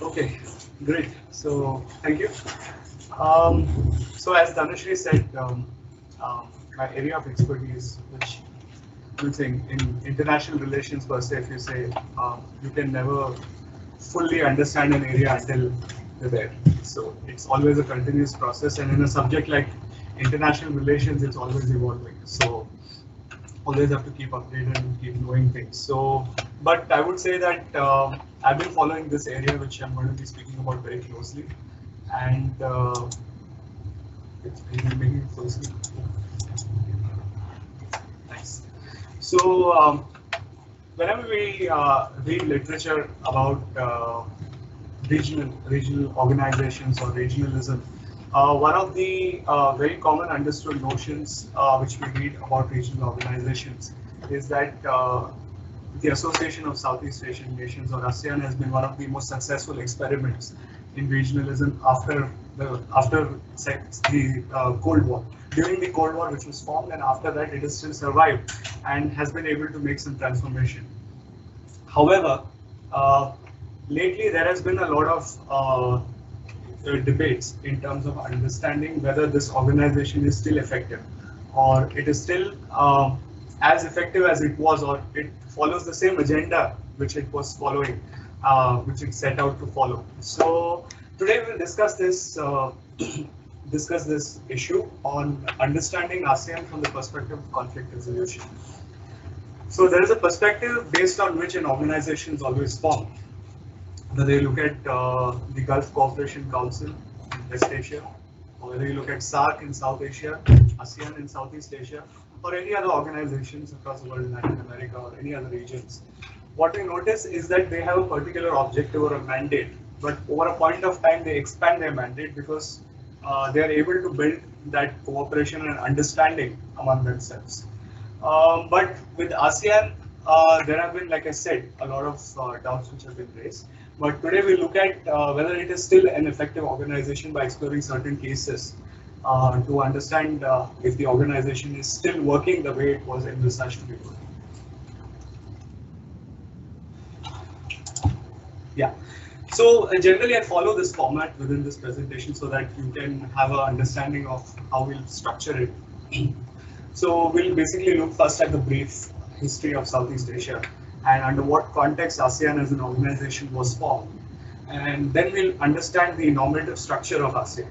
Okay, great. So thank you. Um, so as Dhanashri said, my area of expertise, which I'm saying in international relations per se, if you say you can never fully understand an area until you're there. So it's always a continuous process, and in a subject like international relations, it's always evolving. So always have to keep updated and keep knowing things. So, but I would say that I've been following this area, which I'm going to be speaking about very closely, and it's been making full screen. Nice. So, whenever we read literature about regional organizations or regionalism, one of the very common understood notions which we read about regional organizations is that the Association of Southeast Asian Nations, or ASEAN, has been one of the most successful experiments in regionalism after the Cold War. During the Cold War, which was formed, and after that, it has still survived and has been able to make some transformation. However, uh, lately there has been a lot of debates in terms of understanding whether this organization is still effective, or it is still as effective as it was, or it follows the same agenda which it was following, which it set out to follow. So today we'll discuss this discuss this issue on understanding ASEAN from the perspective of conflict resolution. So there is a perspective based on which an organization is always formed. Whether you look at the Gulf Cooperation Council in West Asia, or whether you look at SAARC in South Asia, ASEAN in Southeast Asia, or any other organizations across the world in Latin America or any other regions, what we notice is that they have a particular objective or a mandate, but over a point of time they expand their mandate because they are able to build that cooperation and understanding among themselves. But with ASEAN, there have been, like I said, a lot of doubts which have been raised. But today we look at whether it is still an effective organization by exploring certain cases to understand if the organization is still working the way it was envisaged before. Yeah. So generally I follow this format within this presentation so that you can have an understanding of how we'll structure it. So we'll basically look first at the brief history of Southeast Asia and under what context ASEAN as an organization was formed. And then we'll understand the normative structure of ASEAN.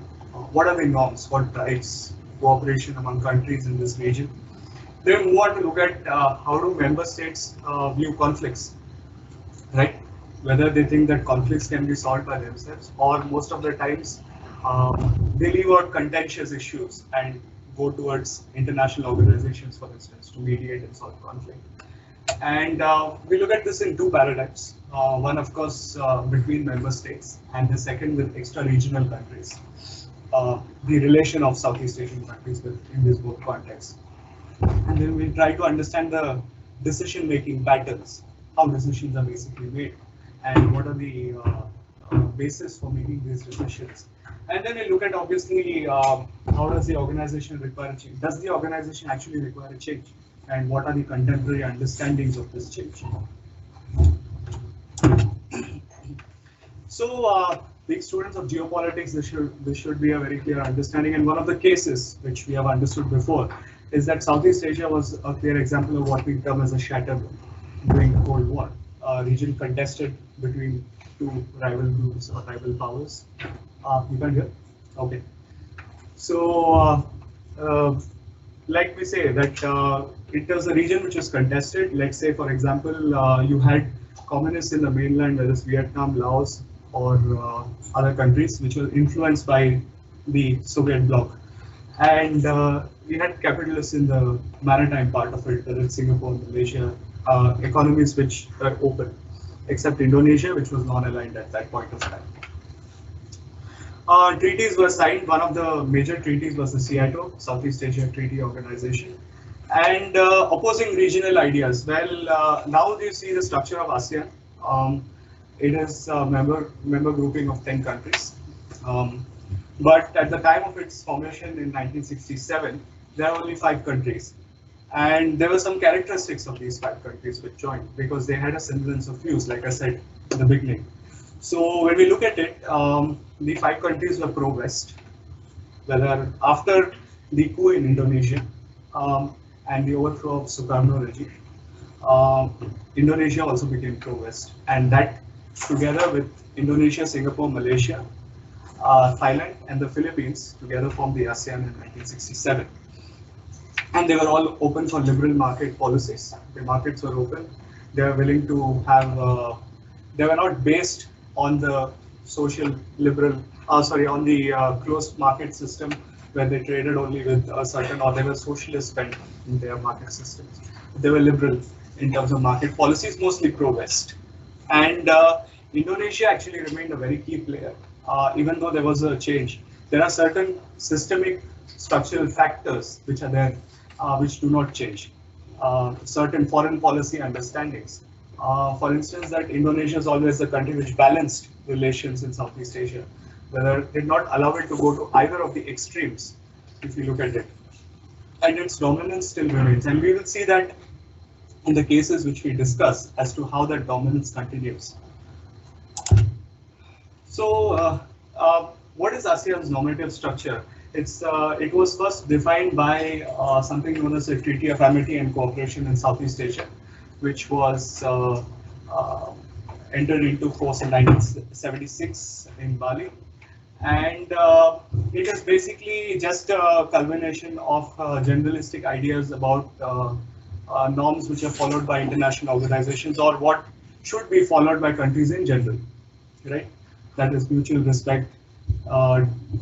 What are the norms? What drives cooperation among countries in this region? Then move on to look at how do member states view conflicts, right? Whether they think that conflicts can be solved by themselves, or most of the times they leave out contentious issues and go towards international organizations, for instance, to mediate and solve conflict. And we look at this in two paradigms. One, of course, between member states, and the second with extra-regional countries. The relation of Southeast Asian countries in this both contexts. And then we try to understand the decision-making patterns, how decisions are basically made, and what are the basis for making these decisions. And then we look at, obviously, how does the organization require a change? Does the organization actually require a change? And what are the contemporary understandings of this change? So, big students of geopolitics, this should be a very clear understanding. And one of the cases which we have understood before is that Southeast Asia was a clear example of what we term as a shatter during the Cold War. Region contested between two rival groups or rival powers. You can hear? Okay. So, like we say that it was a region which was contested. Let's say, for example, you had communists in the mainland, whether it's Vietnam, Laos, or other countries which were influenced by the Soviet bloc. And we had capitalists in the maritime part of it, whether it's Singapore, Malaysia, economies which were open, except Indonesia, which was non-aligned at that point of time. Treaties were signed. One of the major treaties was the SEATO, Southeast Asia Treaty Organization, and opposing regional ideas. Well, now you see the structure of ASEAN. It is a member grouping of 10 countries. But at the time of its formation in 1967, there are only 5 countries. And there were some characteristics of these 5 countries which joined because they had a semblance of views, like I said in the beginning. So when we look at it, the 5 countries were pro-West, whether after the coup in Indonesia and the overthrow of Sukarno regime, Indonesia also became pro-West, and that together with Indonesia, Singapore, Malaysia, Thailand, and the Philippines together formed the ASEAN in 1967. And they were all open for liberal market policies. The markets were open. They were willing to have. They were not based on the social liberal. On the closed market system where they traded only with a certain, or they were socialist bent in their market systems. They were liberal in terms of market policies, mostly pro-West. And Indonesia actually remained a very key player, even though there was a change. There are certain systemic structural factors which are there, which do not change. Certain foreign policy understandings. For instance, that Indonesia is always the country which balanced relations in Southeast Asia, whether it did not allow it to go to either of the extremes, if you look at it. And its dominance still remains. And we will see that in the cases which we discuss as to how that dominance continues. So, what is ASEAN's normative structure? It was first defined by something known as the Treaty of Amity and Cooperation in Southeast Asia, which was entered into force in 1976 in Bali. And it is basically just a culmination of generalistic ideas about norms which are followed by international organizations, or what should be followed by countries in general, right? That is mutual respect,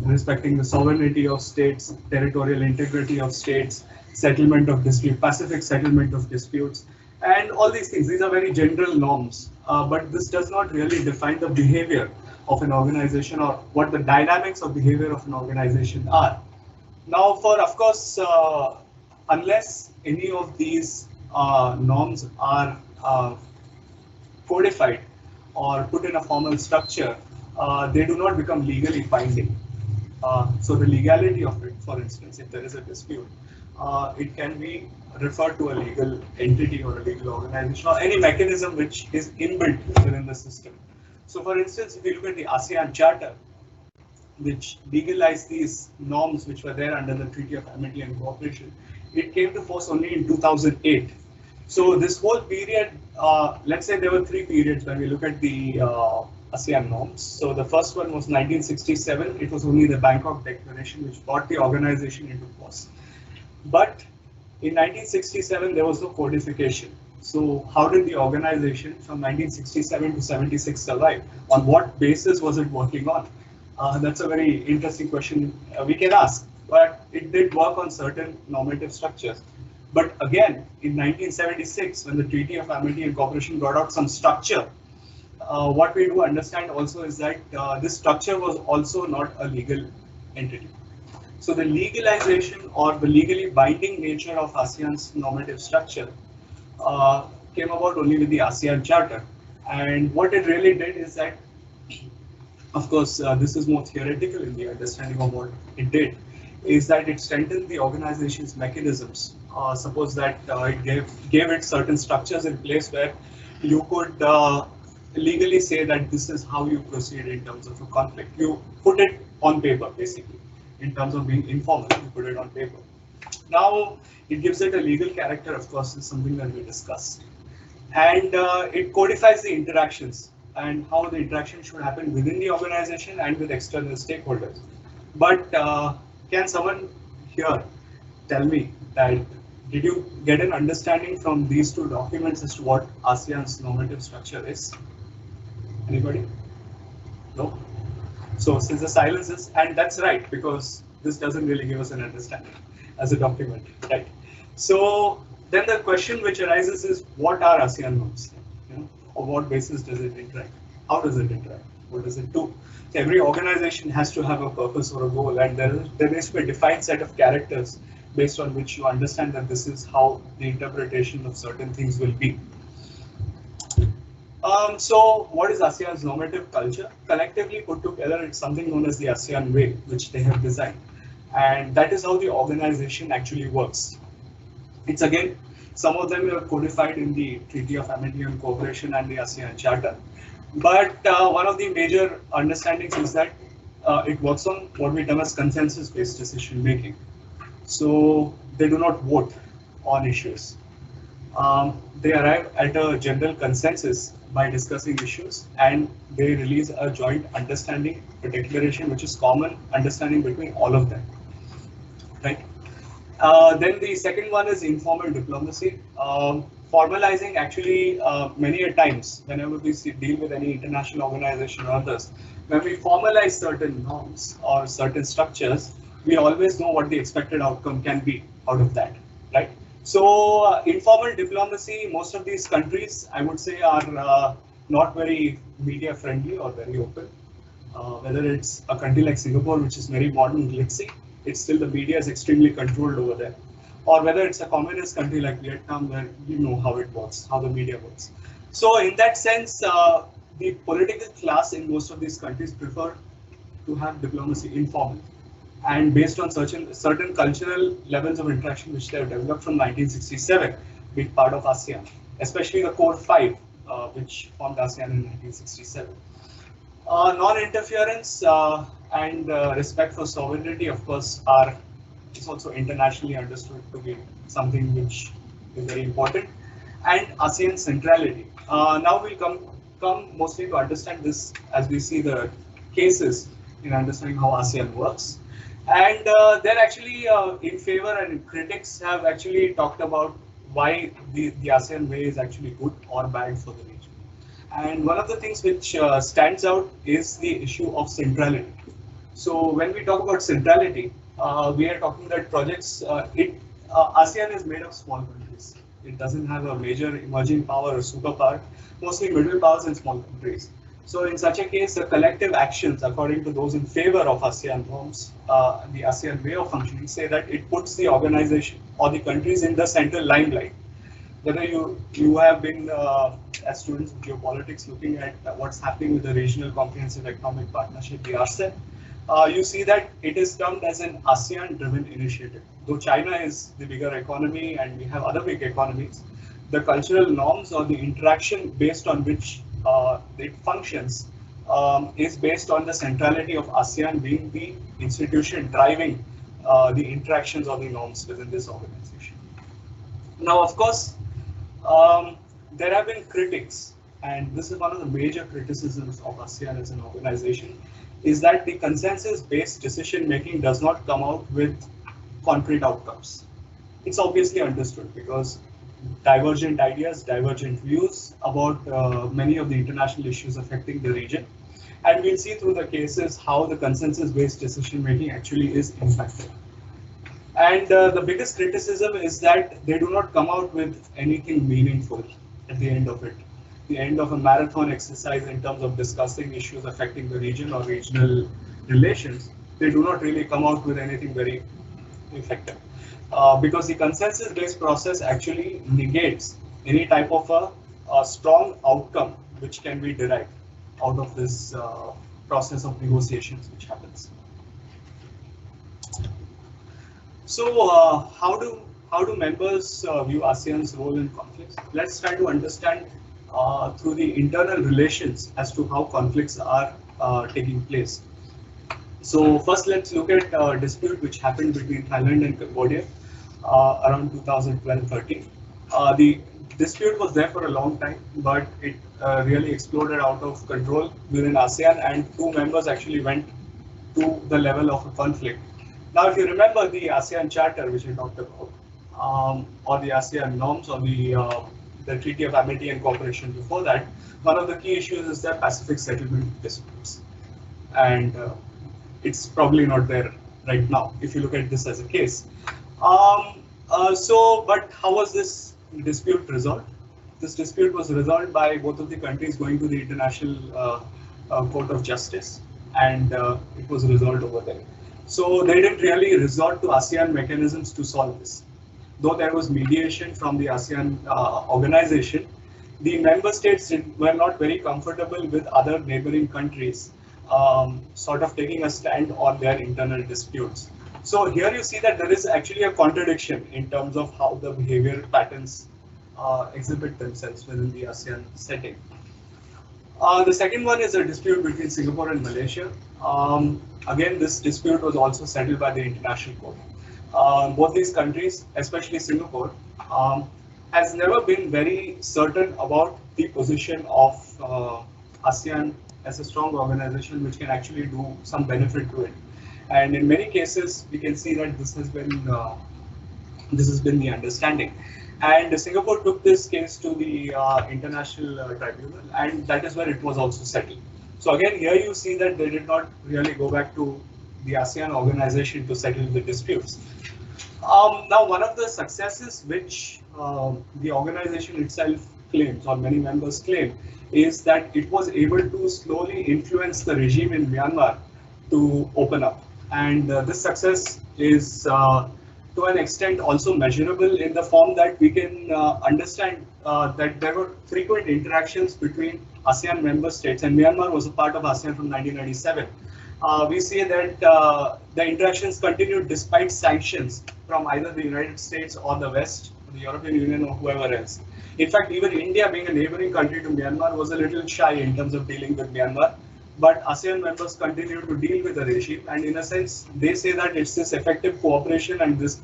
respecting the sovereignty of states, territorial integrity of states, settlement of dispute, pacific settlement of disputes, and all these things. These are very general norms, but this does not really define the behavior of an organization or what the dynamics of behavior of an organization are. Now, of course, unless any of these norms are codified or put in a formal structure, they do not become legally binding. So the legality of it, for instance, if there is a dispute, it can be referred to a legal entity or a legal organization or any mechanism which is inbuilt within the system. So for instance, if you look at the ASEAN Charter, which legalized these norms which were there under the Treaty of Amity and Cooperation, it came to force only in 2008. So this whole period, let's say there were 3 periods when we look at the ASEAN norms. So the first one was 1967. It was only the Bangkok Declaration which brought the organization into force. But in 1967, there was no codification. So how did the organization from 1967 to 76 survive? On what basis was it working on? That's a very interesting question we can ask. But it did work on certain normative structures. But again, in 1976, when the Treaty of Amity and Cooperation brought out some structure, what we do understand also is that this structure was also not a legal entity. So the legalization or the legally binding nature of ASEAN's normative structure came about only with the ASEAN Charter. And what it really did is that, of course, this is more theoretical in the understanding of what it did, is that it strengthened the organization's mechanisms. Suppose that it gave it certain structures in place where you could legally say that this is how you proceed in terms of a conflict. You put it on paper, basically. In terms of being informal, you put it on paper. Now, it gives it a legal character, of course, is something that we discussed. And it codifies the interactions and how the interaction should happen within the organization and with external stakeholders. But can someone here tell me that, did you get an understanding from these 2 documents as to what ASEAN's normative structure is? Anybody? No? So since the silence is, and that's right, because this doesn't really give us an understanding as a document, right? So then the question which arises is, what are ASEAN norms? On what basis does it interact? How does it interact? What does it do? So every organization has to have a purpose or a goal, and there needs to be a defined set of characters based on which you understand that this is how the interpretation of certain things will be. So what is ASEAN's normative culture? Collectively put together, it's something known as the ASEAN Way, which they have designed. And that is how the organization actually works. It's again, some of them are codified in the Treaty of Amity and Cooperation and the ASEAN Charter. But one of the major understandings is that it works on what we term as consensus-based decision making. So they do not vote on issues. They arrive at a general consensus by discussing issues, and they release a joint understanding, a declaration which is common understanding between all of them, right? Then the second one is informal diplomacy. Formalizing actually many a times whenever we deal with any international organization or others, when we formalize certain norms or certain structures, we always know what the expected outcome can be out of that, right? So informal diplomacy, most of these countries, I would say, are not very media friendly or very open. Whether it's a country like Singapore, which is very modern, glitzy, it's still the media is extremely controlled over there. Or whether it's a communist country like Vietnam, where you know how it works, how the media works. So in that sense, the political class in most of these countries prefer to have diplomacy informal and based on certain cultural levels of interaction which they have developed from 1967, being part of ASEAN, especially the core five, which formed ASEAN in 1967. Non-interference and respect for sovereignty, of course, is also internationally understood to be something which is very important. And ASEAN centrality. Now we'll come mostly to understand this as we see the cases in understanding how ASEAN works. And they're actually in favor, and critics have actually talked about why the ASEAN way is actually good or bad for the region. And one of the things which stands out is the issue of centrality. So when we talk about centrality, we are talking that projects, ASEAN is made of small countries. It doesn't have a major emerging power or superpower, mostly middle powers and small countries. So in such a case, the collective actions, according to those in favor of ASEAN norms, the ASEAN way of functioning, say that it puts the organization or the countries in the central limelight. Whether you have been as students of geopolitics looking at what's happening with the regional comprehensive economic partnership, the RCEP, you see that it is termed as an ASEAN-driven initiative. Though China is the bigger economy and we have other big economies, the cultural norms or the interaction based on which it functions is based on the centrality of ASEAN being the institution driving the interactions or the norms within this organization. Now, of course, there have been critics, and this is one of the major criticisms of ASEAN as an organization, is that the consensus-based decision-making does not come out with concrete outcomes. It's obviously understood because divergent ideas, divergent views about many of the international issues affecting the region. And we'll see through the cases how the consensus-based decision-making actually is impacted. And the biggest criticism is that they do not come out with anything meaningful at the end of it. The end of a marathon exercise in terms of discussing issues affecting the region or regional relations, they do not really come out with anything very effective. Because the consensus-based process actually negates any type of a strong outcome which can be derived out of this process of negotiations which happens. So how do members view ASEAN's role in conflicts? Let's try to understand through the internal relations as to how conflicts are taking place. So first, let's look at a dispute which happened between Thailand and Cambodia around 2012-13. The dispute was there for a long time, but it really exploded out of control within ASEAN, and two members actually went to the level of a conflict. Now, if you remember the ASEAN Charter, which I talked about, or the ASEAN norms, or the Treaty of Amity and Cooperation before that, one of the key issues is the Pacific settlement disputes. And it's probably not there right now, if you look at this as a case. But how was this dispute resolved? This dispute was resolved by both of the countries going to the International Court of Justice, and it was resolved over there. So they didn't really resort to ASEAN mechanisms to solve this. Though there was mediation from the ASEAN organization, the member states were not very comfortable with other neighboring countries sort of taking a stand on their internal disputes. So here you see that there is actually a contradiction in terms of how the behavior patterns exhibit themselves within the ASEAN setting. The second one is a dispute between Singapore and Malaysia. Again, this dispute was also settled by the International Court. Both these countries, especially Singapore, has never been very certain about the position of ASEAN as a strong organization which can actually do some benefit to it. And in many cases, we can see that this has been the understanding. And Singapore took this case to the international tribunal, and that is where it was also settled. So again, here you see that they did not really go back to the ASEAN organization to settle the disputes. Now, one of the successes which the organization itself claims, or many members claim, is that it was able to slowly influence the regime in Myanmar to open up. And this success is to an extent also measurable in the form that we can understand that there were frequent interactions between ASEAN member states, and Myanmar was a part of ASEAN from 1997. We see that the interactions continued despite sanctions from either the United States or the West, the European Union or whoever else. In fact, even India, being a neighboring country to Myanmar, was a little shy in terms of dealing with Myanmar. But ASEAN members continue to deal with the regime, and in a sense, they say that it's this effective cooperation and this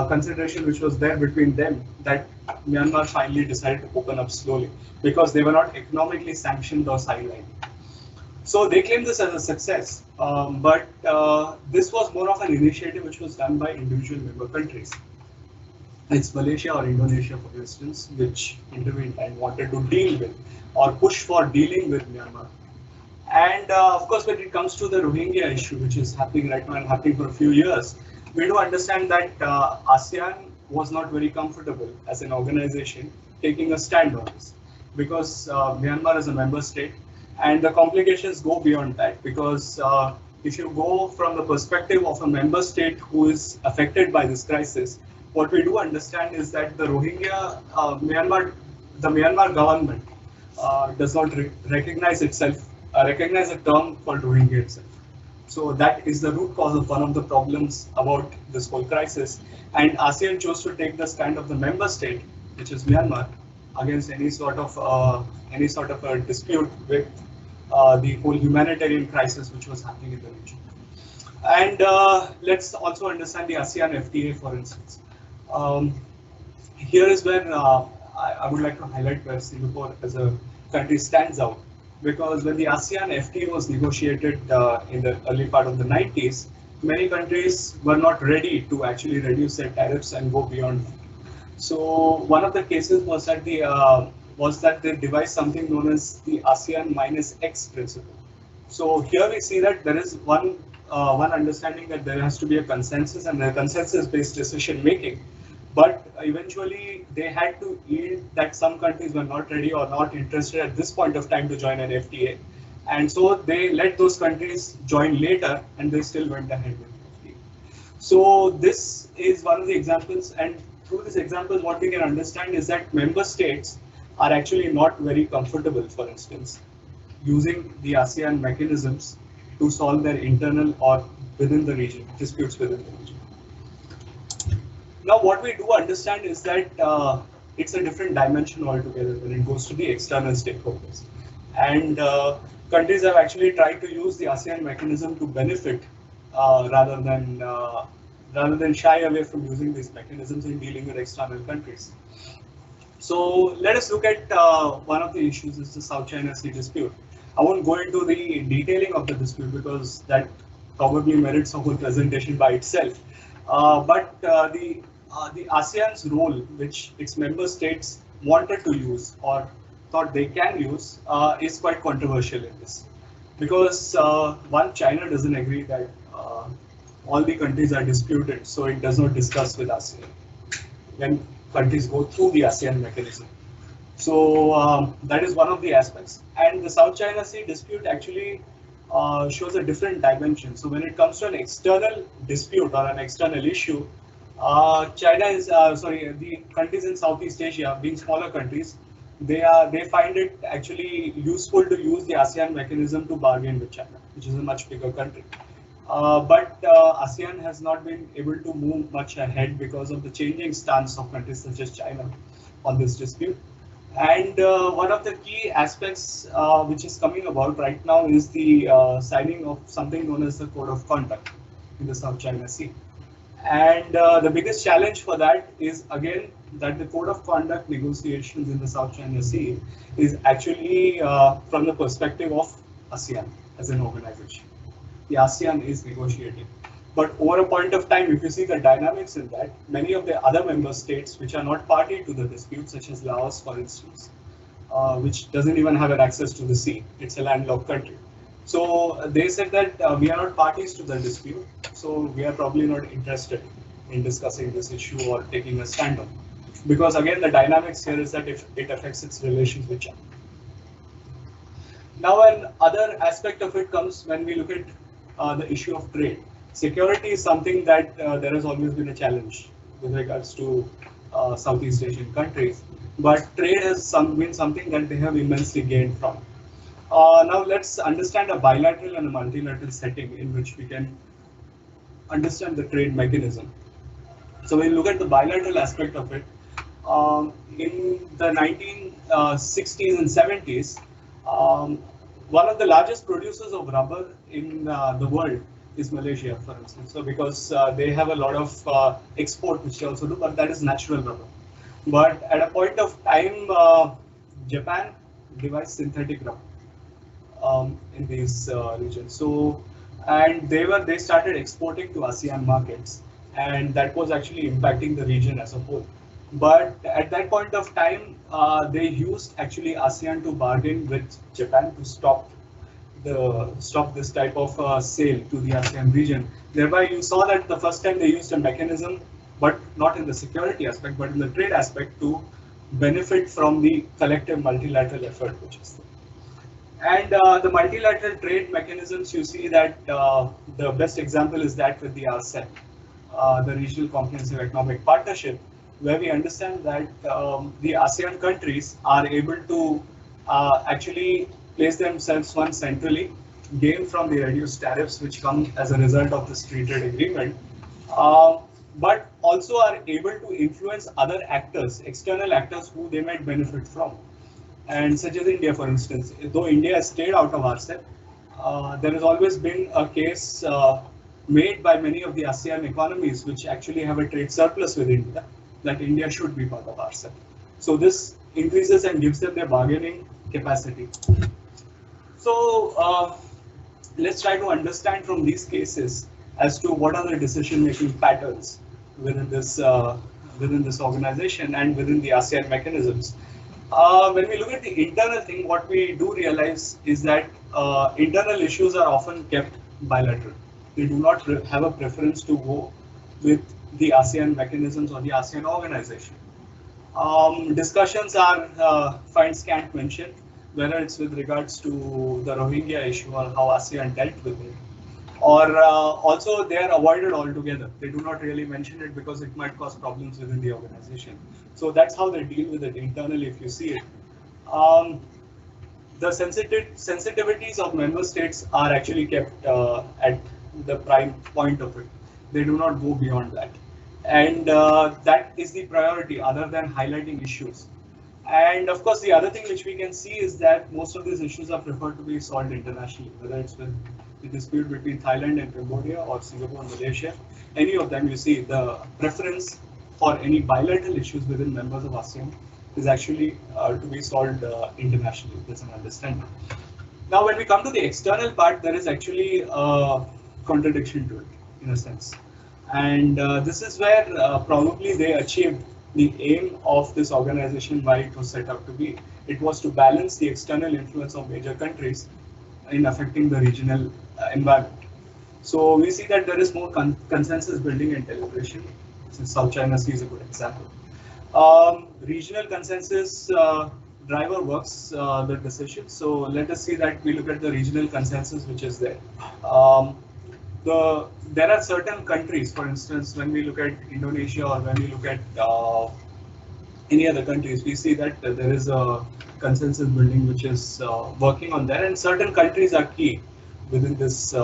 consideration which was there between them that Myanmar finally decided to open up slowly, because they were not economically sanctioned or sidelined. So they claim this as a success, but this was more of an initiative which was done by individual member countries. It's Malaysia or Indonesia, for instance, which intervened and wanted to deal with or push for dealing with Myanmar. And of course, when it comes to the Rohingya issue, which is happening right now and happening for a few years, we do understand that ASEAN was not very comfortable as an organization taking a stand on this, because Myanmar is a member state, and the complications go beyond that, because if you go from the perspective of a member state who is affected by this crisis, what we do understand is that the Rohingya, the Myanmar government does not recognize itself, recognize a term called Rohingya itself. So that is the root cause of one of the problems about this whole crisis. And ASEAN chose to take the stand of the member state, which is Myanmar, against any sort of a dispute with the whole humanitarian crisis which was happening in the region. And let's also understand the ASEAN FTA, for instance. Here is where I would like to highlight where Singapore as a country stands out, because when the ASEAN FTA was negotiated in the early part of the 90s, many countries were not ready to actually reduce their tariffs and go beyond. So one of the cases was that they devised something known as the ASEAN minus X principle. So here we see that there is one understanding that there has to be a consensus and a consensus-based decision making. But eventually they had to yield that some countries were not ready or not interested at this point of time to join an FTA. And so they let those countries join later, and they still went ahead with the FTA. So this is one of the examples, and through this example, what we can understand is that member states are actually not very comfortable, for instance, using the ASEAN mechanisms to solve their internal or within the region, disputes within the region. Now, what we do understand is that it's a different dimension altogether when it goes to the external stakeholders. And countries have actually tried to use the ASEAN mechanism to benefit rather than shy away from using these mechanisms in dealing with external countries. So let us look at one of the issues, is the South China Sea dispute. I won't go into the detailing of the dispute because that probably merits a whole presentation by itself. But the ASEAN's role, which its member states wanted to use or thought they can use, is quite controversial in this. Because one, China doesn't agree that all the countries are disputed, so it does not discuss with ASEAN when countries go through the ASEAN mechanism. So that is one of the aspects. And the South China Sea dispute actually shows a different dimension. So when it comes to an external dispute or an external issue, the countries in Southeast Asia, being smaller countries, they find it actually useful to use the ASEAN mechanism to bargain with China, which is a much bigger country. But ASEAN has not been able to move much ahead because of the changing stance of countries such as China on this dispute. And one of the key aspects which is coming about right now is the signing of something known as the Code of Conduct in the South China Sea. And the biggest challenge for that is again that the Code of Conduct negotiations in the South China Sea is actually from the perspective of ASEAN as an organization. The ASEAN is negotiating. But over a point of time, if you see the dynamics in that, many of the other member states which are not party to the dispute, such as Laos, for instance, which doesn't even have an access to the sea, it's a landlocked country. So they said that we are not parties to the dispute, so we are probably not interested in discussing this issue or taking a stand on it. Because again, the dynamics here is that if it affects its relations with China. Now, another aspect of it comes when we look at the issue of trade. Security is something that there has always been a challenge with regards to Southeast Asian countries, but trade has been something that they have immensely gained from. Now let's understand a bilateral and a multilateral setting in which we can understand the trade mechanism. So when you look at the bilateral aspect of it, in the 1960s and 70s, one of the largest producers of rubber in the world is Malaysia, for instance. So because they have a lot of export which they also do, but that is natural rubber. But at a point of time, Japan devised synthetic rubber in these regions. So, and they started exporting to ASEAN markets, and that was actually impacting the region as a whole. But at that point of time, they used actually ASEAN to bargain with Japan to stop this type of sale to the ASEAN region. Thereby, you saw that the first time they used a mechanism, but not in the security aspect, but in the trade aspect to benefit from the collective multilateral effort which is there. And the multilateral trade mechanisms, you see that the best example is that with the RCEP, the Regional Comprehensive Economic Partnership, where we understand that the ASEAN countries are able to actually place themselves one centrally, gain from the reduced tariffs which come as a result of this free trade agreement, but also are able to influence other actors, external actors who they might benefit from. And such as India, for instance, though India has stayed out of RCEP, there has always been a case made by many of the ASEAN economies which actually have a trade surplus with India, that India should be part of RCEP. So this increases and gives them their bargaining capacity. So let's try to understand from these cases as to what are the decision-making patterns within this organization and within the ASEAN mechanisms. When we look at the internal thing, what we do realize is that internal issues are often kept bilateral. They do not have a preference to go with the ASEAN mechanisms or the ASEAN organization. Discussions are find scant mention, whether it's with regards to the Rohingya issue or how ASEAN dealt with it, or also they are avoided altogether. They do not really mention it because it might cause problems within the organization. So that's how they deal with it internally, if you see it. The sensitivities of member states are actually kept at the prime point of it. They do not go beyond that. And that is the priority other than highlighting issues. And of course, the other thing which we can see is that most of these issues are preferred to be solved internationally, whether it's with the dispute between Thailand and Cambodia or Singapore and Malaysia. Any of them, you see the preference for any bilateral issues within members of ASEAN is actually to be solved internationally. There's an understanding. Now, when we come to the external part, there is actually a contradiction to it, in a sense. And this is where probably they achieved the aim of this organization why it was set up to be. It was to balance the external influence of major countries in affecting the regional environment. So we see that there is more consensus building and deliberation, since South China Sea is a good example. Regional consensus driver works the decision. So let us see that we look at the regional consensus which is there. There are certain countries, for instance, when we look at Indonesia or when we look at any other countries, we see that there is a consensus building which is working on that, and certain countries are key within this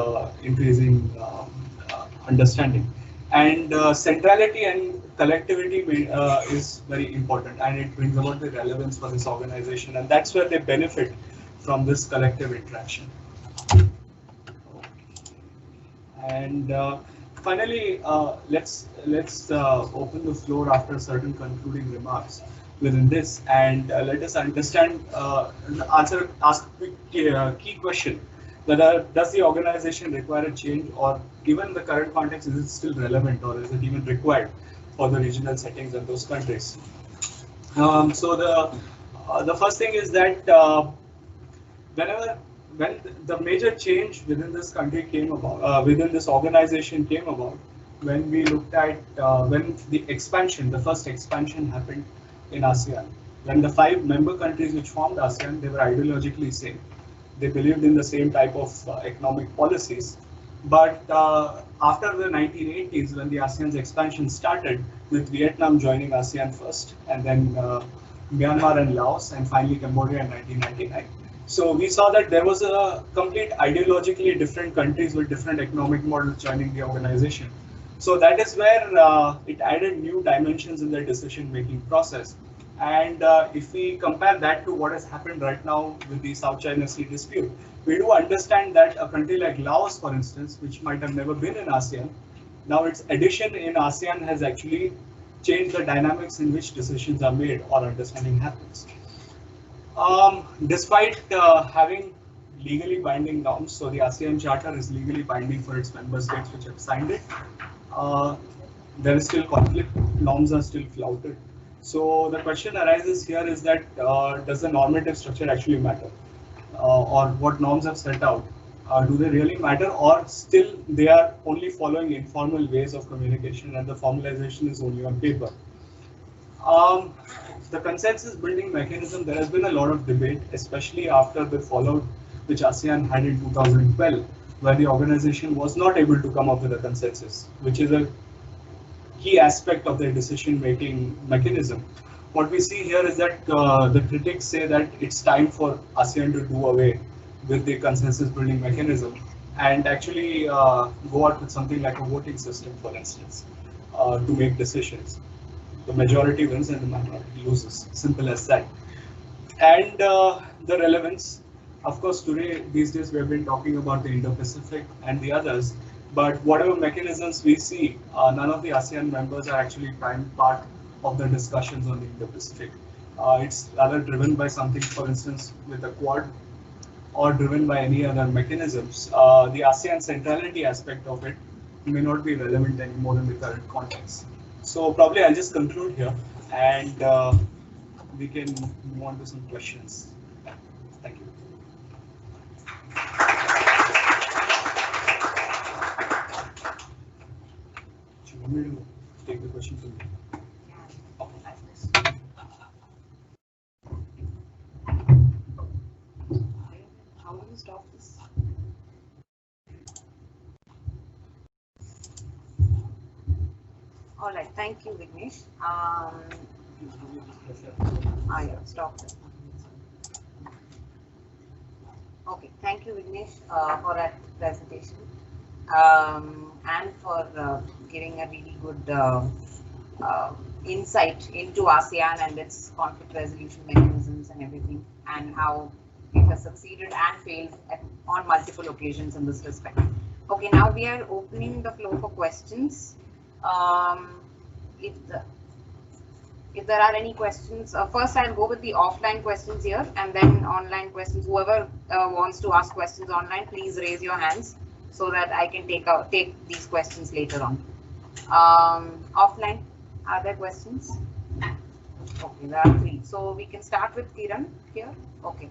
increasing understanding. And centrality and collectivity is very important, and it brings about the relevance for this organization, and that's where they benefit from this collective interaction. And finally, let's open the floor after certain concluding remarks within this, and let us understand, ask key question: whether does the organization require a change, or given the current context, is it still relevant, or is it even required for the regional settings of those countries? So the first thing is that when the major change within this country came about, within this organization came about, when we looked at when the first expansion happened in ASEAN, when the 5 member countries which formed ASEAN, they were ideologically same. They believed in the same type of economic policies. But after the 1980s, when the ASEAN's expansion started, with Vietnam joining ASEAN first, and then Myanmar and Laos, and finally Cambodia in 1999. So we saw that there was a complete ideologically different countries with different economic models joining the organization. So that is where it added new dimensions in the decision-making process. And if we compare that to what has happened right now with the South China Sea dispute, we do understand that a country like Laos, for instance, which might have never been in ASEAN, now its addition in ASEAN has actually changed the dynamics in which decisions are made or understanding happens. Despite having legally binding norms, so the ASEAN Charter is legally binding for its member states which have signed it, there is still conflict, norms are still flouted. So the question arises here is that does the normative structure actually matter? Or what norms have set out, do they really matter, or still they are only following informal ways of communication and the formalization is only on paper? The consensus building mechanism, there has been a lot of debate, especially after the fallout which ASEAN had in 2012, where the organization was not able to come up with a consensus, which is a key aspect of their decision-making mechanism. What we see here is that the critics say that it's time for ASEAN to do away with the consensus building mechanism and actually go out with something like a voting system, for instance, to make decisions. The majority wins and the minority loses, simple as that. And the relevance, of course, these days we have been talking about the Indo-Pacific and the others, but whatever mechanisms we see, none of the ASEAN members are actually prime part of the discussions on the Indo-Pacific. It's rather driven by something, for instance, with a Quad, or driven by any other mechanisms. The ASEAN centrality aspect of it may not be relevant anymore in the current context. So probably I'll just conclude here, and we can move on to some questions. Thank you. Do you want me to take the question from you? How do you stop this? All right, thank you, Vignesh. Yeah, stop it. Okay, thank you, Vignesh, for that presentation and for giving a really good insight into ASEAN and its conflict resolution mechanisms and everything, and how it has succeeded and failed on multiple occasions in this respect. Okay, now we are opening the floor for questions. If there are any questions, first I'll go with the offline questions here, and then online questions. Whoever wants to ask questions online, please raise your hands so that I can take these questions later on. Offline, are there questions? Okay, there are 3. So we can start with Kiran here. Okay.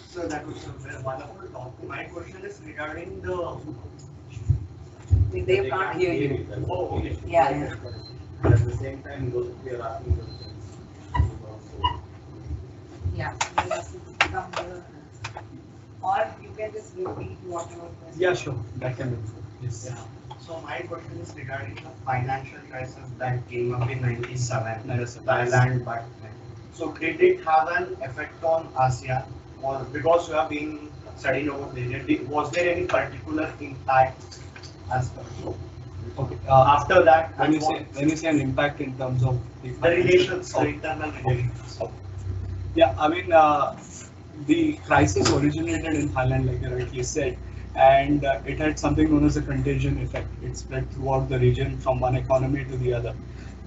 So that was a wonderful talk. My question is regarding the. They can't hear you. Oh, okay. Yeah. At the same time, those we are asking questions. Yeah. Come here. Or you can just repeat whatever question. Yeah, sure. That can be. Yes. Yeah. So my question is regarding the financial crisis that came up in '97 in Thailand back then. So did it have an effect on ASEAN, or because you have been studying over there, was there any particular impact as well? Okay. After that, when you say an impact in terms of the relations, the internal relations. Okay. Yeah, I mean, the crisis originated in Thailand, like you rightly said, and it had something known as a contagion effect. It spread throughout the region from one economy to the other.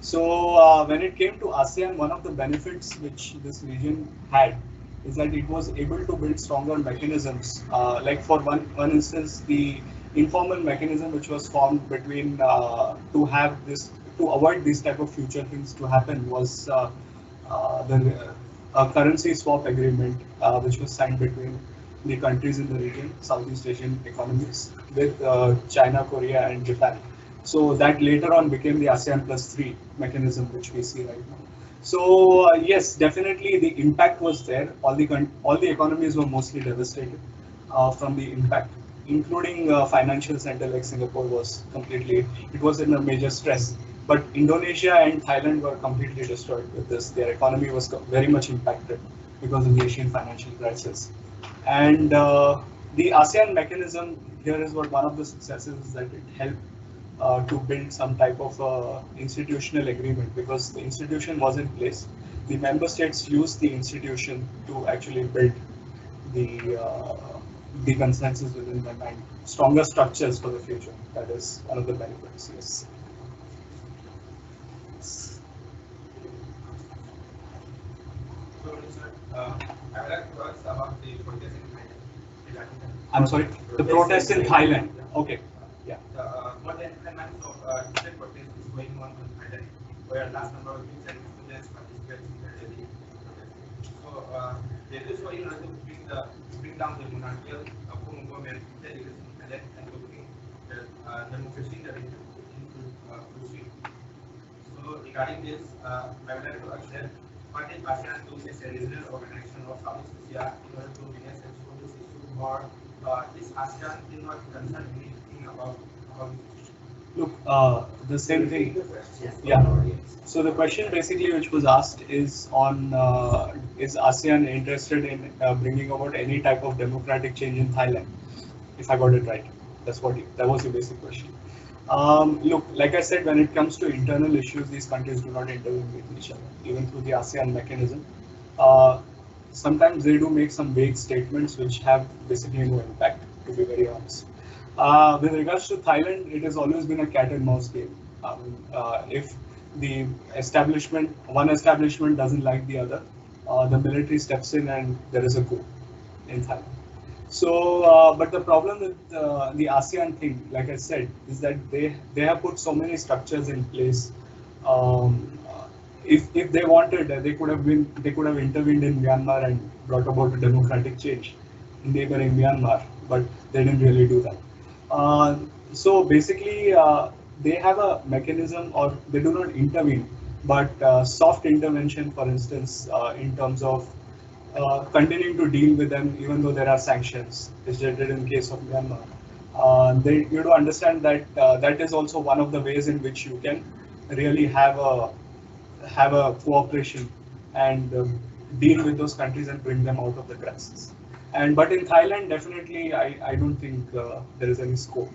So when it came to ASEAN, one of the benefits which this region had is that it was able to build stronger mechanisms. Like for one instance, the informal mechanism which was formed between to have this to avoid these type of future things to happen was the currency swap agreement, which was signed between the countries in the region, Southeast Asian economies, with China, Korea, and Japan. So that later on became the ASEAN plus 3 mechanism, which we see right now. So yes, definitely the impact was there. All the economies were mostly devastated from the impact, including financial center like Singapore was completely. It was in a major stress. But Indonesia and Thailand were completely destroyed with this. Their economy was very much impacted because of the Asian financial crisis. And the ASEAN mechanism here is what one of the successes is that it helped to build some type of institutional agreement because the institution was in place. The member states used the institution to actually build the consensus within their mind, stronger structures for the future. That is one of the benefits. Yes. I would like to ask about the protest in Thailand. I'm sorry, the protests in Thailand. Okay. Yeah. More than 10 months of different protests is going on in Thailand, where last number of youth and students participate in the daily protest. So they do so in order to bring down the monarchical government that is in Thailand and to bring the democracy in the region into full swing. So regarding this, I would like to ask that what is ASEAN do as a regional organization of Southeast Asia in order to manage and solve this issue, or is ASEAN still not concerned anything about this issue? Look, the same thing. Yeah. So the question basically which was asked is on is ASEAN interested in bringing about any type of democratic change in Thailand? If I got it right, that was the basic question. Look, like I said, when it comes to internal issues, these countries do not intervene with each other, even through the ASEAN mechanism. Sometimes they do make some vague statements which have basically no impact, to be very honest. With regards to Thailand, it has always been a cat and mouse game. If the one establishment doesn't like the other, the military steps in and there is a coup in Thailand. So, but the problem with the ASEAN thing, like I said, is that they have put so many structures in place. If they wanted, they could have intervened in Myanmar and brought about a democratic change in neighboring Myanmar, but they didn't really do that. So basically, they have a mechanism, or they do not intervene, but soft intervention, for instance, in terms of continuing to deal with them even though there are sanctions, which they did in case of Myanmar. You do understand that that is also one of the ways in which you can really have a cooperation and deal with those countries and bring them out of the crisis. But in Thailand, definitely, I don't think there is any scope,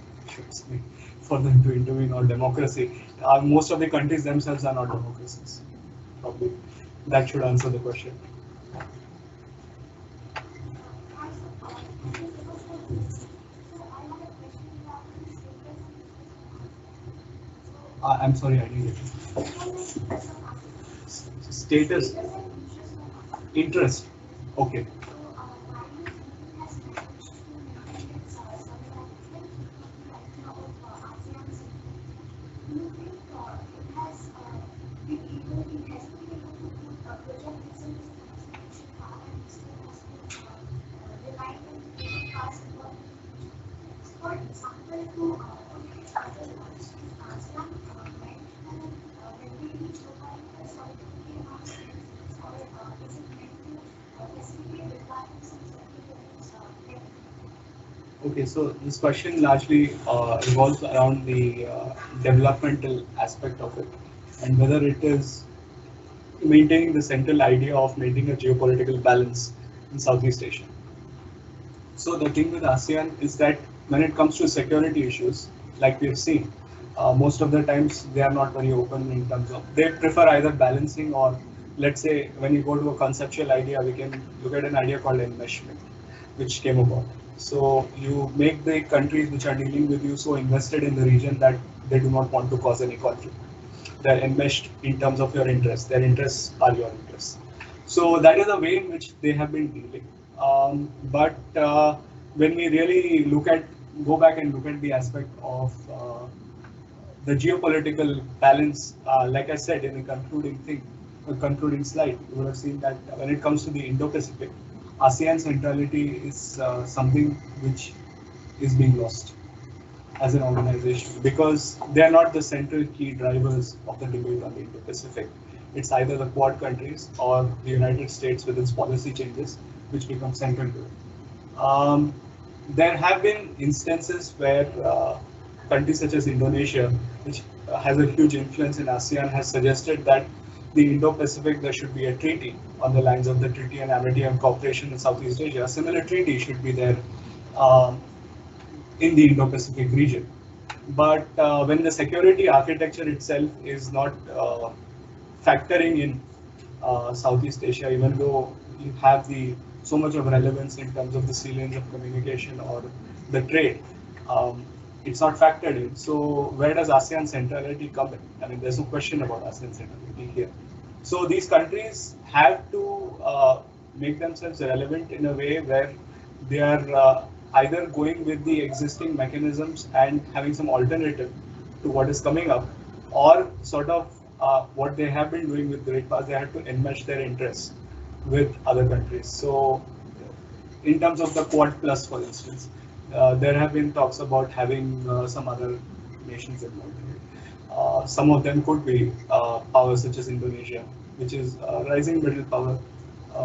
for them to intervene on democracy. Most of the countries themselves are not democracies. Probably that should answer the question. I'm sorry, I didn't get it. Status, interest. Okay. Okay, so this question largely revolves around the developmental aspect of it, and whether it is maintaining the central idea of maintaining a geopolitical balance in Southeast Asia. So the thing with ASEAN is that when it comes to security issues, like we have seen, most of the times they are not very open in terms of, they prefer either balancing or, let's say when you go to a conceptual idea, we can look at an idea called enmeshment, which came about. So you make the countries which are dealing with you so invested in the region that they do not want to cause any conflict. They're enmeshed in terms of your interests. Their interests are your interests. So that is the way in which they have been dealing. But when we really go back and look at the aspect of the geopolitical balance, like I said in the concluding slide, you would have seen that when it comes to the Indo-Pacific, ASEAN centrality is something which is being lost as an organization because they are not the central key drivers of the debate on the Indo-Pacific. It's either the Quad countries or the United States with its policy changes, which become central to it. There have been instances where countries such as Indonesia, which has a huge influence in ASEAN, has suggested that the Indo-Pacific, there should be a treaty on the lines of the Treaty on Amity and Cooperation in Southeast Asia. A similar treaty should be there in the Indo-Pacific region. But when the security architecture itself is not factoring in Southeast Asia, even though you have so much of relevance in terms of the sea lanes of communication or the trade, it's not factored in. So where does ASEAN centrality come in? I mean, there's no question about ASEAN centrality here. So these countries have to make themselves relevant in a way where they are either going with the existing mechanisms and having some alternative to what is coming up, or sort of what they have been doing with great powers, they have to enmesh their interests with other countries. So in terms of the Quad Plus, for instance, there have been talks about having some other nations involved. Some of them could be powers such as Indonesia, which is a rising middle power,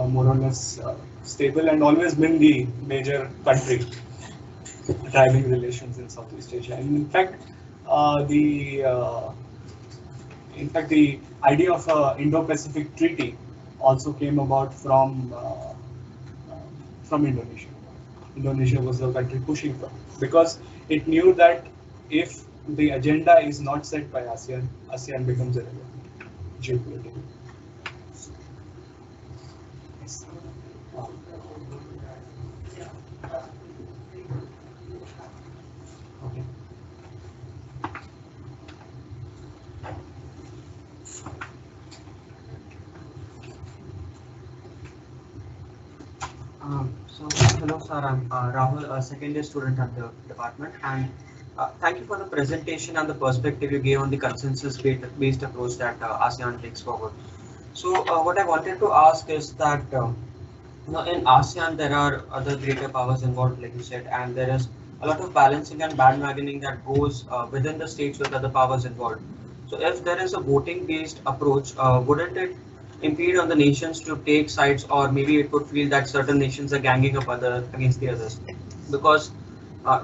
more or less stable and always been the major country driving relations in Southeast Asia. And in fact, the idea of an Indo-Pacific treaty also came about from Indonesia. Indonesia was the country pushing for, because it knew that if the agenda is not set by ASEAN, ASEAN becomes irrelevant geopolitically. Okay. Hello, sir. I'm Rahul, a second year student at the department, and thank you for the presentation and the perspective you gave on the consensus-based approach that ASEAN takes forward. So, what I wanted to ask is that in ASEAN there are other greater powers involved, like you said, and there is a lot of balancing and bandwagoning that goes within the states with other powers involved. So, if there is a voting-based approach, wouldn't it impede on the nations to take sides, or maybe it could feel that certain nations are ganging up against the others? Because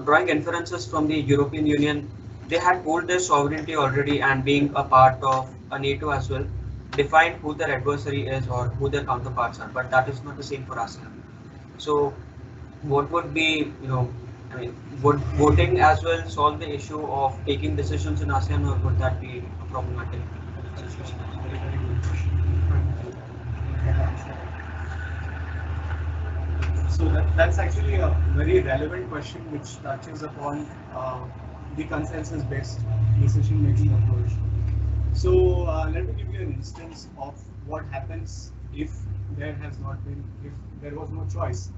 drawing inferences from the European Union, they had hold their sovereignty already, and being a part of a NATO as well, defined who their adversary is or who their counterparts are, but that is not the same for ASEAN. So what would be, I mean, would voting as well solve the issue of taking decisions in ASEAN, or would that be a problematic situation? So that's actually a very relevant question, which touches upon the consensus-based decision-making approach. So let me give you an instance of what happens if there was no choice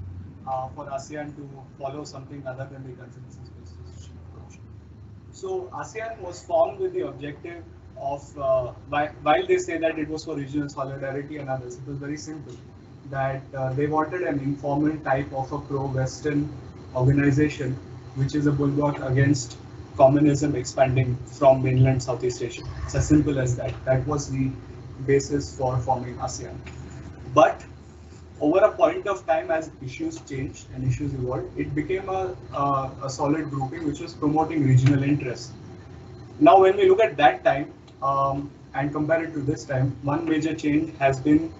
for ASEAN to follow something other than the consensus-based decision approach. So ASEAN was formed with the objective of, while they say that it was for regional solidarity and others, it was very simple, that they wanted an informal type of a pro-Western organization, which is a bulwark against communism expanding from mainland Southeast Asia. It's as simple as that. That was the basis for forming ASEAN. But over a point of time, as issues changed and issues evolved, it became a solid grouping which was promoting regional interests. Now, when we look at that time and compare it to this time, one major change has been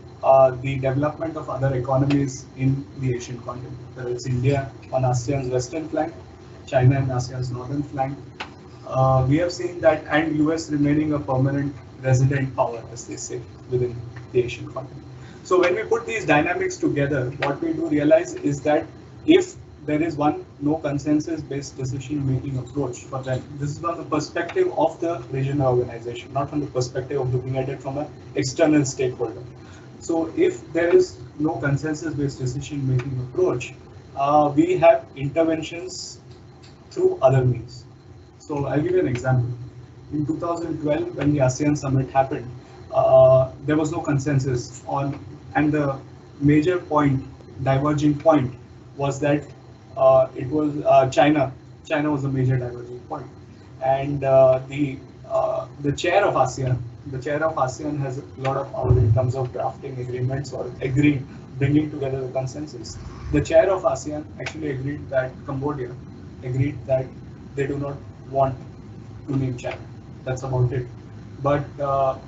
the development of other economies in the Asian continent, whether it's India on ASEAN's western flank, China and ASEAN's northern flank, we have seen that, and US remaining a permanent resident power, as they say, within the Asian continent. So when we put these dynamics together, what we do realize is that if there is one no consensus-based decision-making approach for them, this is from the perspective of the regional organization, not from the perspective of looking at it from an external stakeholder. So if there is no consensus-based decision-making approach, we have interventions through other means. So I'll give you an example. In 2012, when the ASEAN summit happened, there was no consensus on, and the major point, diverging point, was that it was China. China was a major diverging point, and the chair of ASEAN, has a lot of power in terms of drafting agreements or agreeing, bringing together the consensus. The chair of ASEAN actually agreed that Cambodia agreed that they do not want to name China. That's about it. But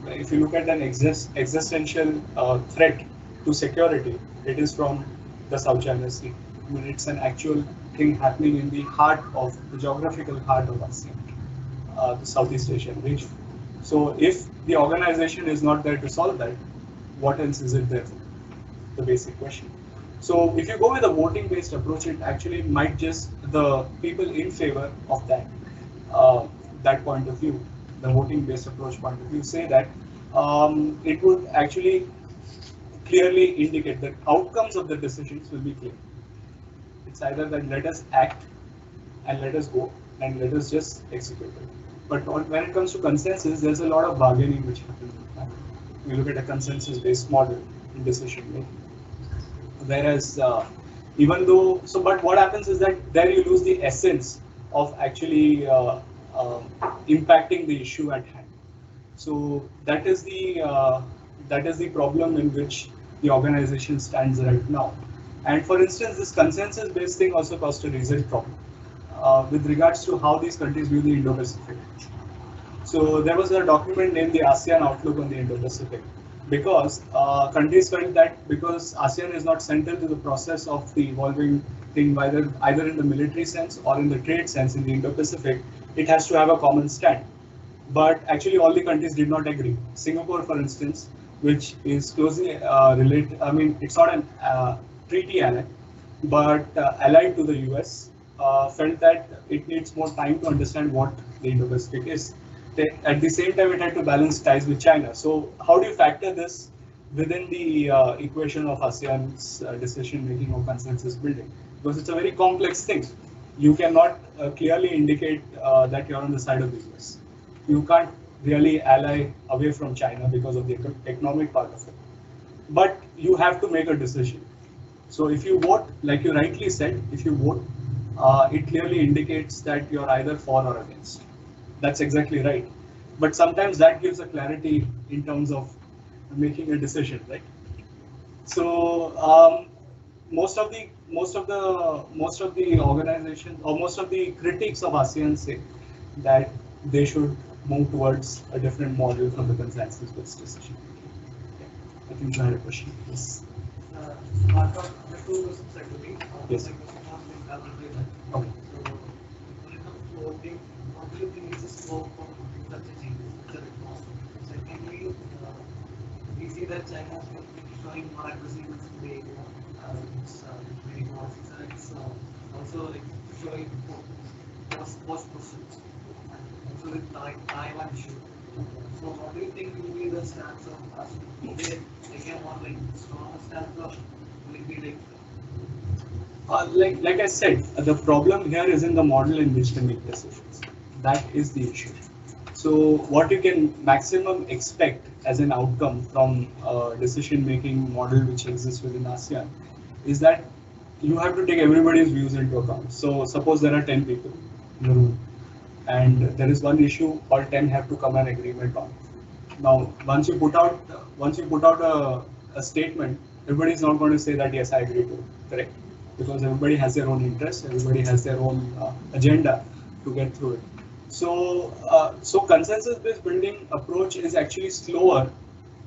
if you look at an existential threat to security, it is from the South China Sea. I mean, it's an actual thing happening in the heart of the geographical heart of ASEAN, the Southeast Asian region. So if the organization is not there to solve that, what else is it there for? The basic question. So if you go with a voting-based approach, it actually might just, the people in favor of that point of view, the voting-based approach point of view, say that it would actually clearly indicate that outcomes of the decisions will be clear. It's either that let us act and let us go and let us just execute it. But when it comes to consensus, there's a lot of bargaining which happens. You look at a consensus-based model in decision making. Whereas even though, so but what happens is that there you lose the essence of actually impacting the issue at hand. So that is the problem in which the organization stands right now. And for instance, this consensus-based thing also caused a result problem with regards to how these countries view the Indo-Pacific. So there was a document named the ASEAN Outlook on the Indo-Pacific, because countries felt that because ASEAN is not central to the process of the evolving thing, either in the military sense or in the trade sense in the Indo-Pacific, it has to have a common stand. But actually all the countries did not agree. Singapore, for instance, which is closely related, I mean, it's not a treaty ally, but allied to the US, felt that it needs more time to understand what the Indo-Pacific is. At the same time, it had to balance ties with China. So how do you factor this within the equation of ASEAN's decision-making or consensus building? Because it's a very complex thing. You cannot clearly indicate that you're on the side of the US. You can't really ally away from China because of the economic part of it. But you have to make a decision. So if you vote, like you rightly said, if you vote, it clearly indicates that you're either for or against. That's exactly right. But sometimes that gives a clarity in terms of making a decision, right? So most of the organizations or most of the critics of ASEAN say that they should move towards a different model from the consensus-based decision. Yeah. I think you had a question. Yes. Yes. Okay. What do you think is the scope of such a change? Secondly, we see that China is showing more aggressiveness today. It's very policies. It's also like showing post pursuits. Also with Taiwan issue. So what do you think will be the stance of us? Again, more like stronger stance of will it be like I said, the problem here is in the model in which they make decisions. That is the issue. So what you can maximum expect as an outcome from a decision-making model which exists within ASEAN is that you have to take everybody's views into account. So suppose there are 10 people in the room and there is one issue, all 10 have to come an agreement on. Now, once you put out a statement, everybody is not going to say that yes, I agree to it, correct? Because everybody has their own interests, everybody has their own agenda to get through it. So, consensus-based building approach is actually slower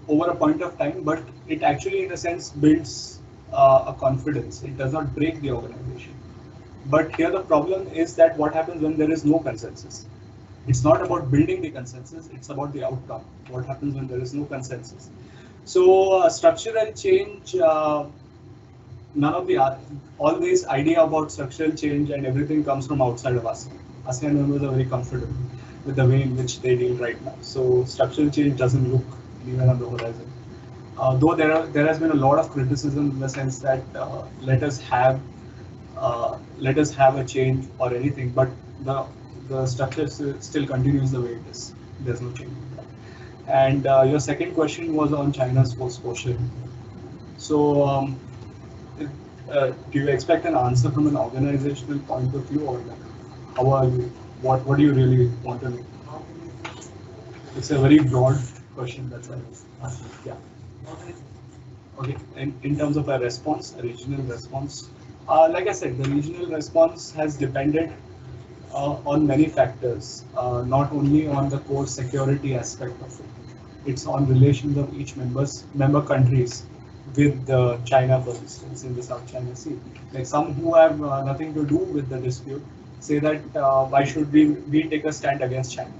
over a point of time, but it actually, in a sense, builds a confidence. It does not break the organization. But here the problem is that what happens when there is no consensus. It's not about building the consensus, it's about the outcome. What happens when there is no consensus? So structural change, none of the all this idea about structural change and everything comes from outside of ASEAN. ASEAN members are very comfortable with the way in which they deal right now. So structural change doesn't look anywhere on the horizon. Though there has been a lot of criticism in the sense that let us have a change or anything, but the structure still continues the way it is. There's no change. And your second question was on China's post-social. So do you expect an answer from an organizational point of view, or like, how are you? What do you really want to know? It's a very broad question. That's why I was asking. Yeah. Okay. In terms of a response, a regional response, like I said, the regional response has depended on many factors, not only on the core security aspect of it. It's on relations of each member countries with China, for instance, in the South China Sea. Like some who have nothing to do with the dispute say that why should we take a stand against China?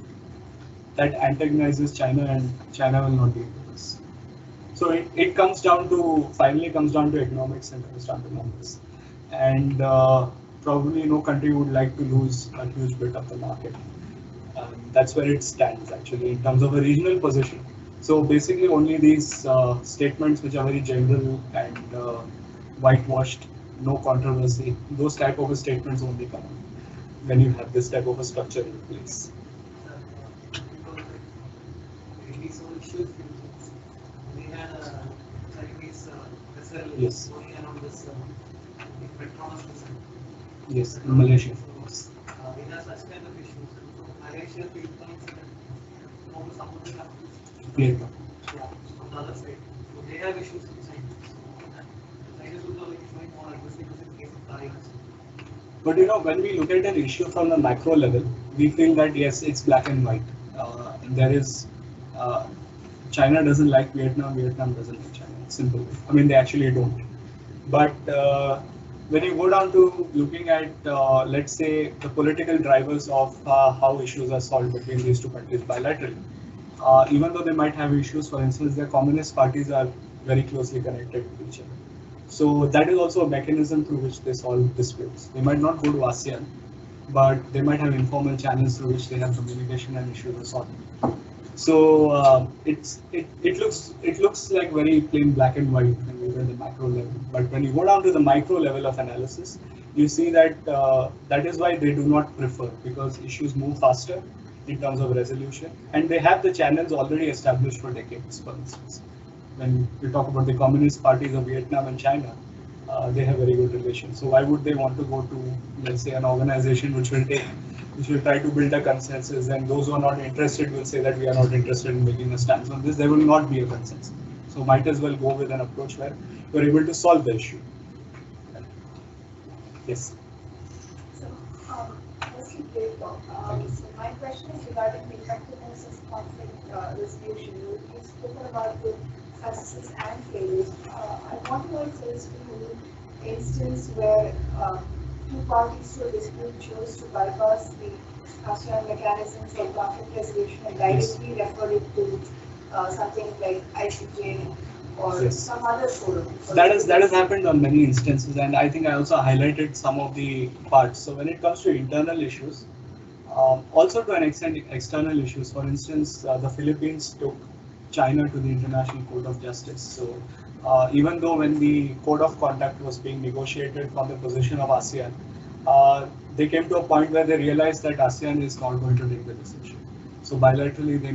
That antagonizes China, and China will not deal with this. So it comes down to, finally comes down to economics and comes down to numbers. And probably no country would like to lose a huge bit of the market. That's where it stands actually in terms of a regional position. So basically only these statements which are very general and whitewashed, no controversy, those type of statements only come when you have this type of a structure in place. We had a Chinese vessel going around this Petronas vessel. Yes, in Malaysia. We have such kind of issues. Malaysia Philippines and over some of the countries. Vietnam. Yeah, on the other side. So they have issues inside. So China is also like showing more aggressiveness in case of Taiwan. But you know, when we look at an issue from the macro level, we feel that yes, it's black and white. There is China doesn't like Vietnam, Vietnam doesn't like China. It's simple. I mean, they actually don't. But when you go down to looking at, let's say, the political drivers of how issues are solved between these two countries bilaterally, even though they might have issues, for instance, their communist parties are very closely connected with each other. So that is also a mechanism through which they solve disputes. They might not go to ASEAN, but they might have informal channels through which they have communication and issues are solved. So it looks like very plain black and white when we look at the macro level. But when you go down to the micro level of analysis, you see that that is why they do not prefer, because issues move faster in terms of resolution, and they have the channels already established for decades. For instance, when we talk about the communist parties of Vietnam and China, they have very good relations. So why would they want to go to, let's say, an organization which will try to build a consensus, and those who are not interested will say that we are not interested in making a stance on this. There will not be a consensus. So might as well go with an approach where you're able to solve the issue. Yes. So, firstly, great talk. So my question is regarding the effectiveness of conflict resolution. You've spoken about the successes and failures. I want to know if there is any instance where two parties to a dispute chose to bypass the ASEAN mechanisms of conflict resolution and directly refer it to something like ICJ or some other forum. That has happened on many instances, and I think I also highlighted some of the parts. So when it comes to internal issues, also to an extent external issues, for instance, the Philippines took China to the International Court of Justice. So even though when the code of conduct was being negotiated from the position of ASEAN, they came to a point where they realized that ASEAN is not going to take the decision. So bilaterally they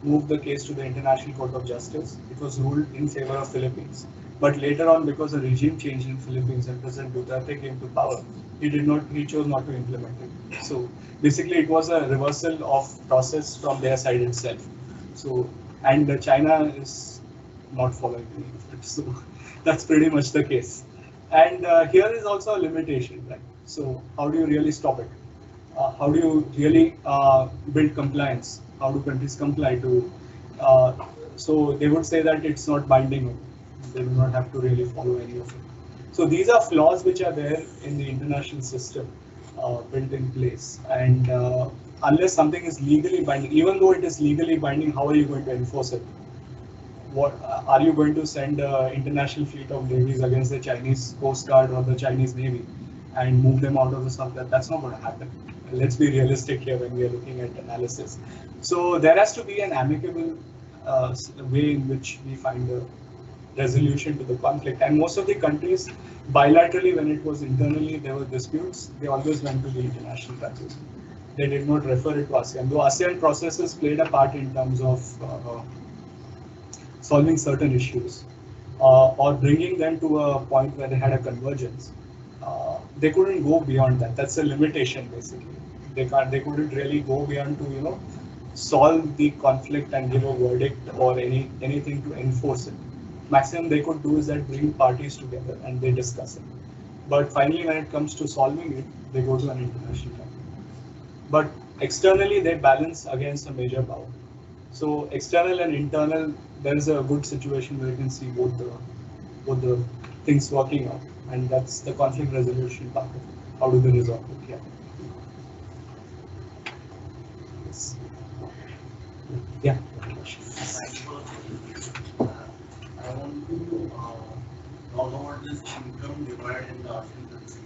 moved the case to the International Court of Justice. It was ruled in favor of Philippines. But later on, because the regime changed in Philippines and President Duterte came to power, he chose not to implement it. So basically it was a reversal of process from their side itself. So, and China is not following any of it. So that's pretty much the case. And here is also a limitation, right? So how do you really stop it? How do you really build compliance? How do countries comply to? So they would say that it's not binding. They do not have to really follow any of it. So these are flaws which are there in the international system built in place. And unless something is legally binding, even though it is legally binding, how are you going to enforce it? What are you going to send an international fleet of navies against the Chinese Coast Guard or the Chinese Navy and move them out of the sun? That's not going to happen. Let's be realistic here when we are looking at analysis. So there has to be an amicable way in which we find a resolution to the conflict. And most of the countries, bilaterally, when it was internally there were disputes, they always went to the international tribunal. They did not refer it to ASEAN. Though ASEAN processes played a part in terms of solving certain issues or bringing them to a point where they had a convergence. They couldn't go beyond that. That's a limitation, basically. They couldn't really go beyond to solve the conflict and give a verdict or anything to enforce it. Maximum they could do is that bring parties together and they discuss it. But finally, when it comes to solving it, they go to an international tribunal. But externally, they balance against a major power. So external and internal, there is a good situation where you can see both the things working out, and that's the conflict resolution part of it. How do they resolve it? Yeah. Yes. Yeah. I want to talk about this income divide in the ASEAN countries.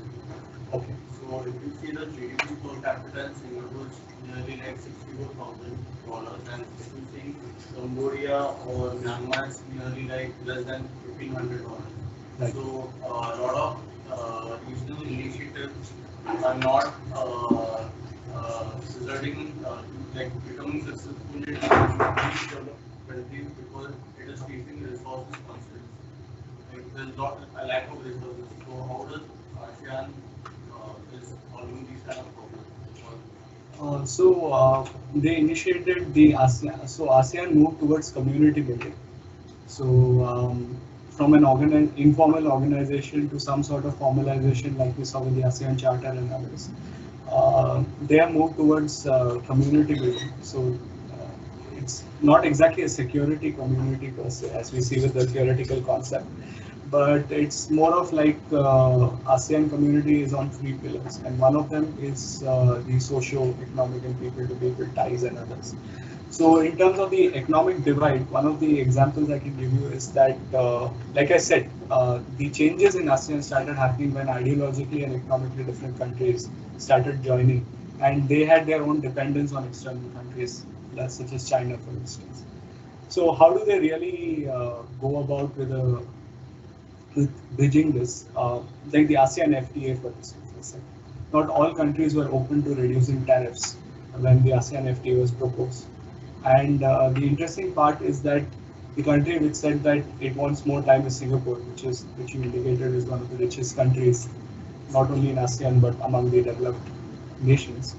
Okay. So if you see the GDP per capita in Singapore is nearly like $64,000, and if you see Cambodia or Myanmar is nearly like less than $1,500. Right. So a lot of regional initiatives are not resulting in like becoming successful in these developed countries because it is facing resources constraints. Like there's not a lack of resources. So how does ASEAN is solving these kind of problems? They initiated the ASEAN. So ASEAN moved towards community building. So from an informal organization to some sort of formalization, like we saw with the ASEAN Charter and others, they have moved towards community building. So it's not exactly a security community per se, as we see with the theoretical concept, but it's more of like ASEAN community is on 3 pillars, and one of them is the socio-economic and people-to-people ties and others. So in terms of the economic divide, one of the examples I can give you is that, like I said, the changes in ASEAN started happening when ideologically and economically different countries started joining, and they had their own dependence on external countries, such as China, for instance. So how do they really go about with bridging this? Like the ASEAN FTA, for instance. Not all countries were open to reducing tariffs when the ASEAN FTA was proposed. And the interesting part is that the country which said that it wants more time is Singapore, which you indicated is one of the richest countries, not only in ASEAN but among the developed nations.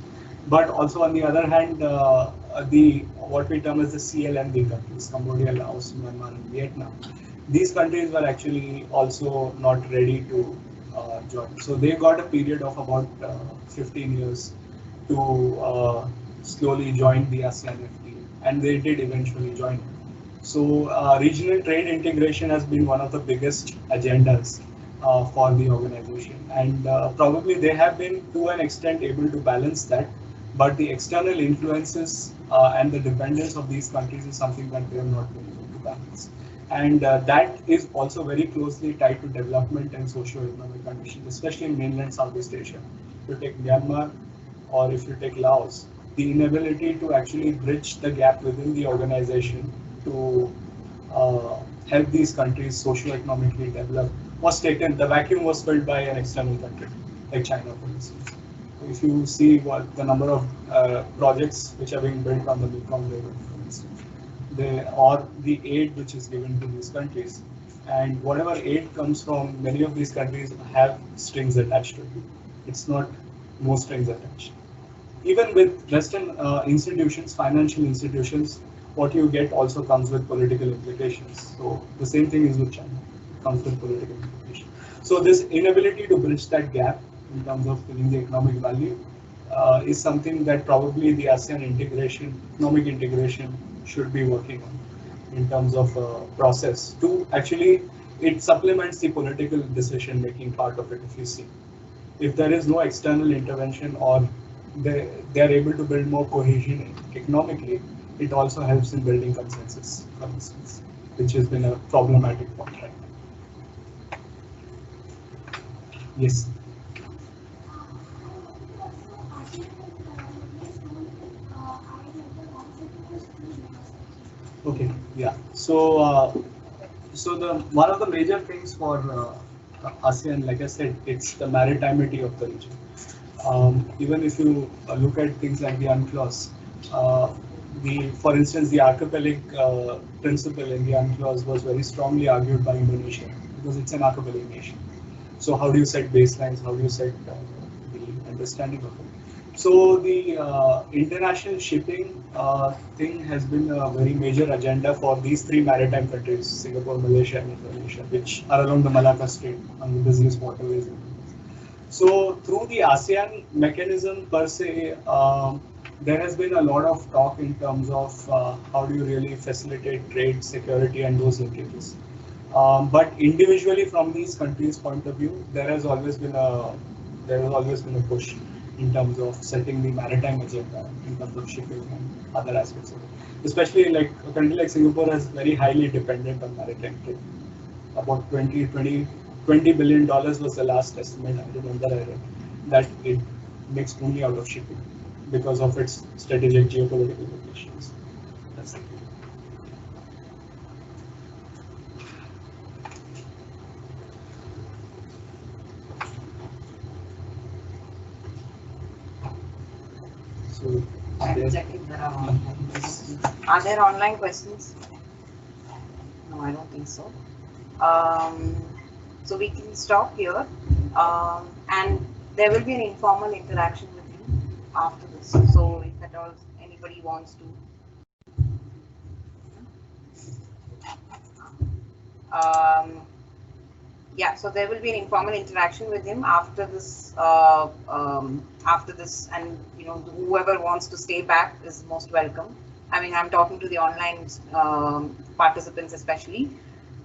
But also on the other hand, what we term as the CLMV countries, Cambodia, Laos, Myanmar, and Vietnam, these countries were actually also not ready to join. So they got a period of about 15 years to slowly join the ASEAN FTA, and they did eventually join it. So regional trade integration has been one of the biggest agendas for the organization, and probably they have been to an extent able to balance that, but the external influences and the dependence of these countries is something that they have not been able to balance. And that is also very closely tied to development and socio-economic conditions, especially in mainland Southeast Asia. If you take Myanmar or if you take Laos, the inability to actually bridge the gap within the organization to help these countries socio-economically develop was taken. The vacuum was filled by an external country, like China, for instance. If you see what the number of projects which are being built on the Mekong River, for instance, or the aid which is given to these countries, and whatever aid comes from many of these countries have strings attached to it. It's not no strings attached. Even with Western institutions, financial institutions, what you get also comes with political implications. So the same thing is with China, it comes with political implications. So this inability to bridge that gap in terms of filling the economic value is something that probably the ASEAN integration, economic integration, should be working on in terms of process to actually, it supplements the political decision making part of it. If you see, if there is no external intervention or they are able to build more cohesion economically, it also helps in building consensus, for instance, which has been a problematic point right now. Yes. Okay, yeah. So the one of the major things for ASEAN, like I said, it's the maritimity of the region. Even if you look at things like the UNCLOS, for instance, the archipelagic principle in the UNCLOS was very strongly argued by Indonesia because it's an archipelagic nation. So how do you set baselines? How do you set the understanding of it? So the international shipping thing has been a very major agenda for these three maritime countries, Singapore, Malaysia, and Indonesia, which are along the Malacca Strait on the busiest waterways. So through the ASEAN mechanism per se, there has been a lot of talk in terms of how do you really facilitate trade, security, and those linkages. But individually, from these countries' point of view, there has always been a push in terms of setting the maritime agenda, in terms of shipping and other aspects of it. Especially like a country like Singapore is very highly dependent on maritime trade. About $20 billion was the last estimate I remember I read, that it makes only out of shipping because of its strategic geopolitical locations. That's it. So, I'm checking there are online questions. Are there online questions? No, I don't think so. So we can stop here, and there will be an informal interaction with you after this. So if at all anybody wants to. Yeah, so there will be an informal interaction with him after this. And whoever wants to stay back is most welcome. I mean, I'm talking to the online participants especially.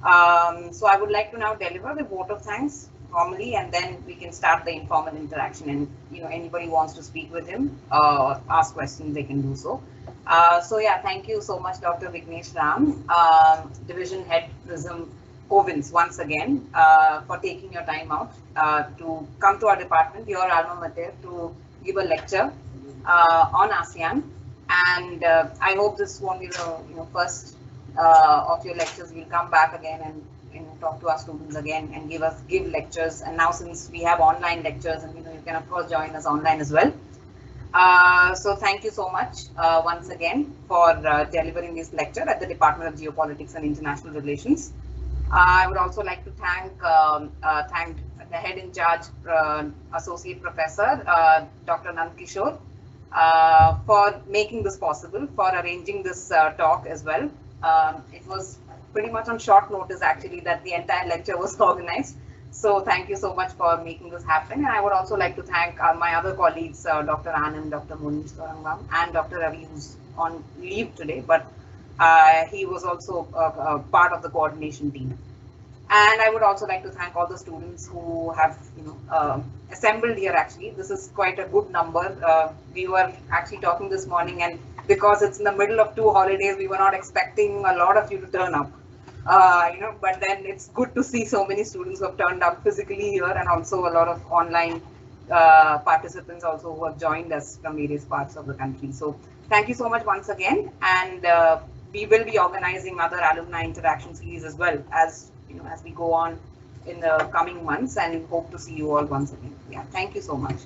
So I would like to now deliver the vote of thanks formally, and then we can start the informal interaction. And anybody wants to speak with him, ask questions, they can do so. So yeah, thank you so much, Dr. Vignesh Ram, Division Head PRISM COVINTS, once again, for taking your time out to come to our department, your alma mater, to give a lecture on ASEAN. And I hope this won't be the first of your lectures. We'll come back again and talk to our students again and give lectures. And now since we have online lectures, and you can of course join us online as well. So thank you so much once again for delivering this lecture at the Department of Geopolitics and International Relations. I would also like to thank the head in charge, Associate Professor Dr. Nand Kishore, for making this possible, for arranging this talk as well. It was pretty much on short notice actually that the entire lecture was organized. So thank you so much for making this happen. And I would also like to thank my other colleagues, Dr. Anand, Dr. Munish Torangam, and Dr. Ravi, who's on leave today, but he was also part of the coordination team. And I would also like to thank all the students who have assembled here. Actually, this is quite a good number. We were actually talking this morning, and because it's in the middle of 2 holidays, we were not expecting a lot of you to turn up. But then it's good to see so many students who have turned up physically here, and also a lot of online participants also who have joined us from various parts of the country. So thank you so much once again, and we will be organizing other alumni interaction series as well as we go on in the coming months, and hope to see you all once again. Yeah, thank you so much.